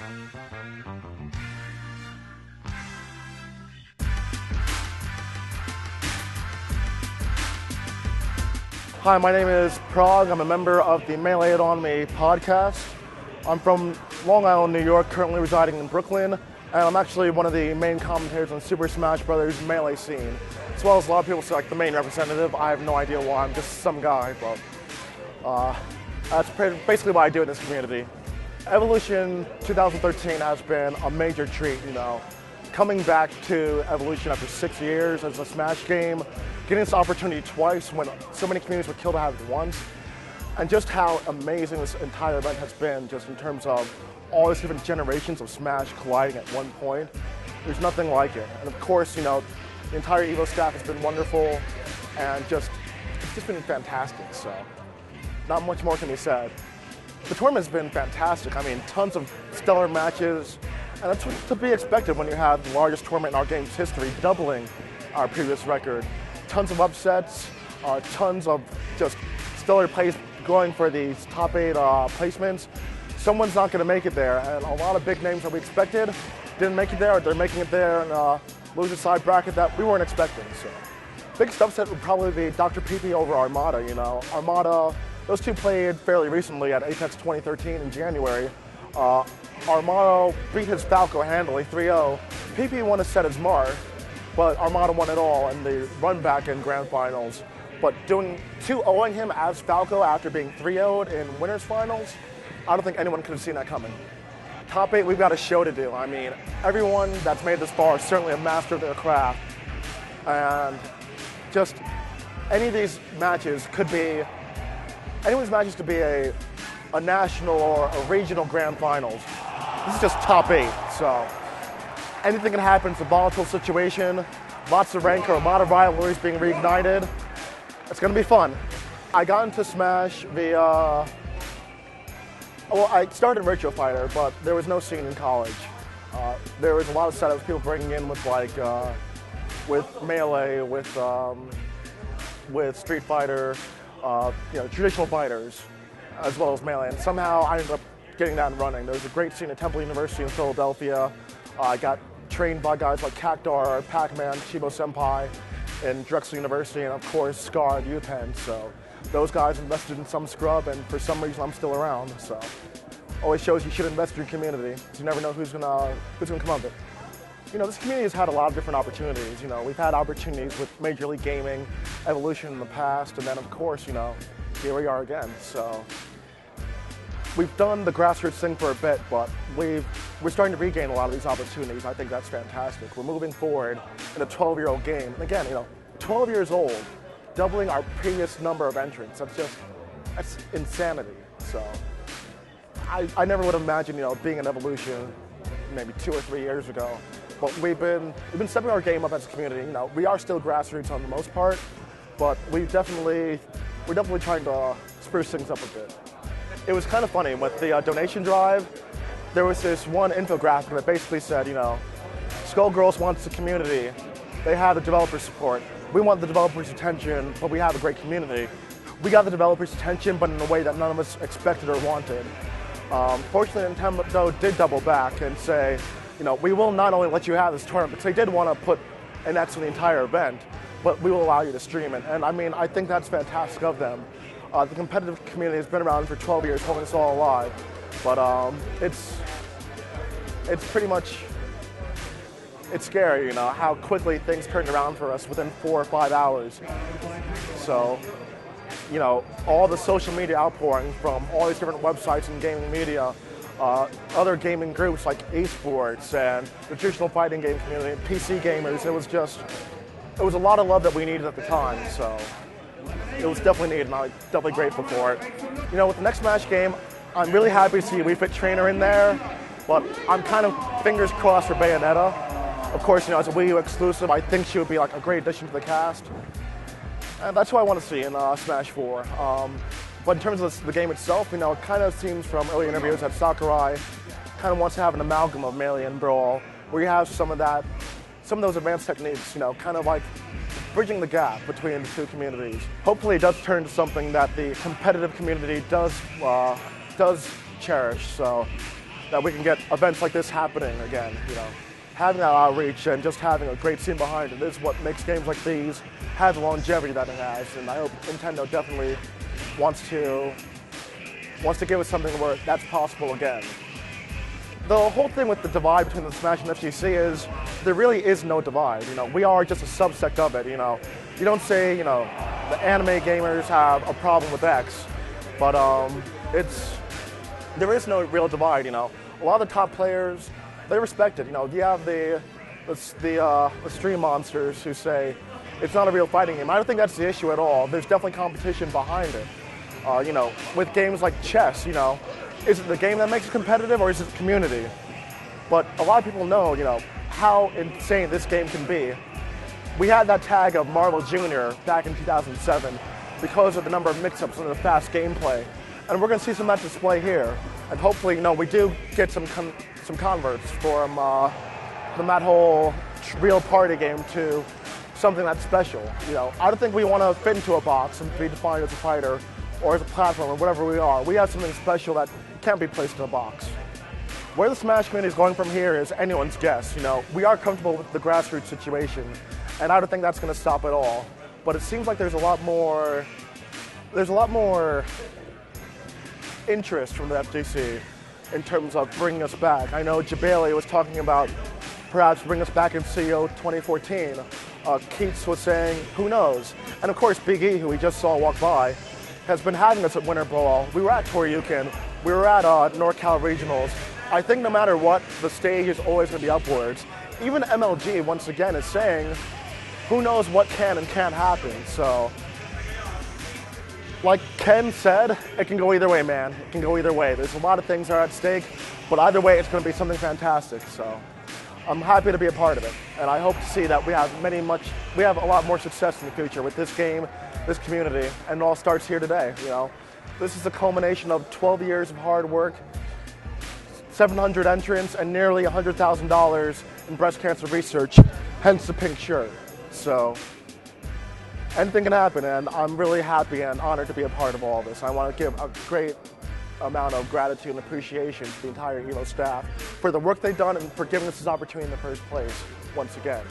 Hi, my name is Prog. I'm a member of the Melee It On Me podcast. I'm from Long Island, New York, currently residing in Brooklyn, and I'm actually one of the main commentators on Super Smash Bros. Melee scene. As well as a lot of people say like the main representative. I have no idea why, I'm just some guy, but that's basically what I do in this community. Evolution 2013 has been a major treat, Coming back to Evolution after 6 years as a Smash game, getting this opportunity twice when so many communities were killed to have it once, and just how amazing this entire event has been just in terms of all these different generations of Smash colliding at one point. There's nothing like it. And of course, the entire EVO staff has been wonderful, and it's just been fantastic, so not much more can be said. The tournament has been fantastic. I mean, tons of stellar matches, and that's to be expected when you have the largest tournament in our game's history, doubling our previous record. Tons of upsets, tons of just stellar plays going for these top 8 placements. Someone's not going to make it there, and a lot of big names that we expected didn't make it there, or they're making it there in a loser side bracket that we weren't expecting. So, biggest upset would probably be Dr. PP over Armada. Armada, those two played fairly recently at Apex 2013 in January. Armada beat his Falco handily 3-0. PP won a set as Mar, but Armada won it all in the run back in grand finals. But doing 2-0ing him as Falco after being 3-0'd in winners finals, I don't think anyone could have seen that coming. Top 8, we've got a show to do. I mean, everyone that's made this far is certainly a master of their craft. And just any of these matches could be, anyone's matches could be a national or a regional grand finals. This is just top 8, so anything can happen. It's a volatile situation, lots of rancor, a lot of rivalries being reignited. It's going to be fun. I got into Smash via, well, I started in Virtua Fighter, but there was no scene in college. There was a lot of setups people bringing in with with Melee, with Street Fighter, traditional fighters, as well as Melee. And somehow I ended up getting that and running. There was a great scene at Temple University in Philadelphia. I got trained by guys like Cactar, Pac-Man, Shibo Senpai in Drexel University, and of course Scar at UPenn. So those guys invested in some scrub, and for some reason I'm still around. So always shows you should invest in your community. You never know who's gonna come of it. This community has had a lot of different opportunities. We've had opportunities with Major League Gaming, Evolution in the past, and then of course, here we are again. So we've done the grassroots thing for a bit, but we're starting to regain a lot of these opportunities. I think that's fantastic. We're moving forward in a 12-year-old game. And again, 12 years old, doubling our previous number of entrants. That's insanity. So I never would have imagined, being an Evolution maybe 2 or 3 years ago. But we've been stepping our game up as a community. We are still grassroots on the most part, but we're definitely trying to spruce things up a bit. It was kind of funny with the donation drive. There was this one infographic that basically said, Skullgirls wants the community. They have the developer support. We want the developers' attention, but we have a great community. We got the developers' attention, but in a way that none of us expected or wanted. Fortunately, Nintendo did double back and say, we will not only let you have this tournament, because they did want to put an X on the entire event, but we will allow you to stream it. And I mean, I think that's fantastic of them. The competitive community has been around for 12 years, holding us all alive. But it's pretty much, it's scary, how quickly things turned around for us within 4 or 5 hours. So, all the social media outpouring from all these different websites and gaming media, other gaming groups like esports and the traditional fighting game community, PC gamers, it was a lot of love that we needed at the time. So it was definitely needed, and I'm definitely grateful for it. With the next Smash game, I'm really happy to see Wii Fit Trainer in there, but I'm kind of fingers crossed for Bayonetta. Of course, as a Wii U exclusive, I think she would be like a great addition to the cast. And that's what I want to see in Smash 4. But in terms of the game itself, it kind of seems from early interviews that Sakurai kind of wants to have an amalgam of Melee and Brawl, where you have some of those advanced techniques, kind of like bridging the gap between the two communities. Hopefully it does turn to something that the competitive community does cherish. So that we can get events like this happening again. Having that outreach and just having a great scene behind it is what makes games like these have the longevity that it has. And I hope Nintendo definitely wants to give us something where that's possible again. The whole thing with the divide between the Smash and FGC is there really is no divide. We are just a subsect of it. You don't say the anime gamers have a problem with X, but there is no real divide. A lot of the top players, they respect it. You have the stream monsters who say it's not a real fighting game. I don't think that's the issue at all. There's definitely competition behind it. With games like chess, is it the game that makes it competitive or is it the community? But a lot of people know, how insane this game can be. We had that tag of Marvel Jr. back in 2007 because of the number of mix-ups and the fast gameplay. And we're going to see some of that display here. And hopefully, we do get some converts from that whole real party game to something that's special. I don't think we want to fit into a box and be defined as a fighter or as a platform or whatever we are. We have something special that can't be placed in a box. Where the Smash community is going from here is anyone's guess. We are comfortable with the grassroots situation, and I don't think that's going to stop at all. But it seems like there's a lot more interest from the FGC in terms of bringing us back. I know Jabali was talking about perhaps bring us back in CEO 2014. Keats was saying, who knows? And of course, Big E, who we just saw walk by, has been having us at Winter Brawl. We were at Toryuken. We were at NorCal Regionals. I think no matter what, the stage is always going to be upwards. Even MLG, once again, is saying, who knows what can and can't happen. So, like Ken said, it can go either way, man. It can go either way. There's a lot of things that are at stake, but either way, it's going to be something fantastic. So, I'm happy to be a part of it, and I hope to see that we have a lot more success in the future with this game, this community, and it all starts here today. This is a culmination of 12 years of hard work, 700 entrants, and nearly $100,000 in breast cancer research, hence the pink shirt. So anything can happen, and I'm really happy and honored to be a part of all this. I want to give a great amount of gratitude and appreciation to the entire EVO staff for the work they've done and for giving us this opportunity in the first place once again.